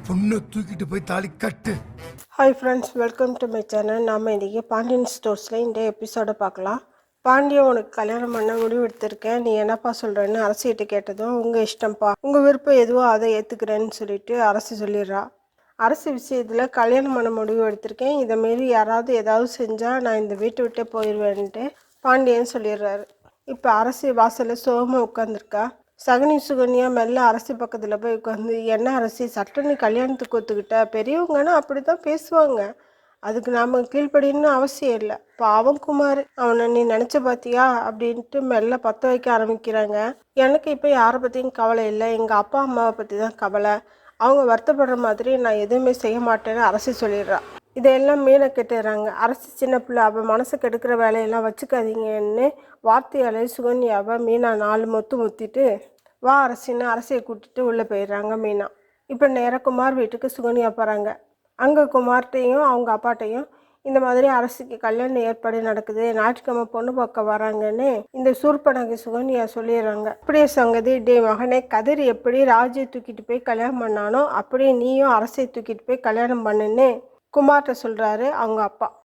பொண்ணை தூக்கிட்டு போய் தாலி கட்டு. Hi friends, welcome to my channel. நாம் இன்றைக்கி பாண்டியன் ஸ்டோர்ஸில் இந்த எபிசோடை பார்க்கலாம். பாண்டியன் உனக்கு கல்யாணம் பண்ண முடிவு எடுத்திருக்கேன், நீ என்னப்பா சொல்கிறேன்னு அரசிகிட்ட கேட்டதும், உங்கள் இஷ்டம்ப்பா, உங்கள் விருப்பம் எதுவோ அதை ஏற்றுக்கிறேன்னு சொல்லிட்டு அரசி சொல்லிடுறா. அரசு விஷயத்தில் கல்யாணம் பண்ண முடிவு எடுத்திருக்கேன், இதைமாரி யாராவது ஏதாவது செஞ்சால் நான் இந்த வீட்டை விட்டே போயிடுவேன்ட்டு பாண்டியன் சொல்லிடுறாரு. இப்போ அரசி வாசலில் சோகமாக உட்காந்துருக்கா. சகுனி சுகன்யா மெல்ல அரசி பக்கத்தில் போய் உட்காந்து, என்ன அரசி சட்டன்னு கல்யாணத்துக்கு ஒத்துக்கிட்ட, பெரியவங்கன்னா அப்படி தான் பேசுவாங்க, அதுக்கு நாம் கீழ்ப்படின்னு அவசியம் இல்லை. பாவம் குமார், அவனை நீ நினச்ச பார்த்தியா அப்படின்ட்டு மெல்ல பற்ற வைக்க ஆரம்பிக்கிறாங்க. எனக்கு இப்போ யாரை பற்றியும் கவலை இல்லை, எங்கள் அப்பா அம்மாவை பற்றி தான் கவலை. அவங்க வருத்தப்படுற மாதிரி நான் எதுவுமே செய்ய மாட்டேன்னு அரசி சொல்லிடுறா. இதையெல்லாம் மீனை கெட்டுறாங்க. அரசி சின்ன பிள்ளை, அவள் மனசை கெடுக்கிற வேலையெல்லாம் வச்சுக்காதீங்கன்னு வார்த்தையாலே சுகன்யாவை மீனா 4 மொத்து முத்திட்டு, வா அரசின்னு அரசியை கூட்டிட்டு உள்ளே போயிடுறாங்க மீனா. இப்போ நேராக குமார் வீட்டுக்கு சுகன்யா போகிறாங்க. அங்கே குமார்ட்டையும் அவங்க அப்பாட்டையும் இந்த மாதிரி அரசிக்கு கல்யாண ஏற்பாடு நடக்குது, ஞாயிற்றுக்கிழமை பொண்ணு பார்க்க வராங்கன்னு இந்த சூர்பனகை சுகன்யா சொல்லிடுறாங்க. அப்படியே சங்கதி, டே மகனே, கதிர் எப்படி ராஜியை தூக்கிட்டு போய் கல்யாணம் பண்ணானோ அப்படியே நீயும் அரசியை தூக்கிட்டு போய் கல்யாணம் பண்ணுன்னு குமார்கிட்ட சொல்கிறாரு அவங்க அப்பா.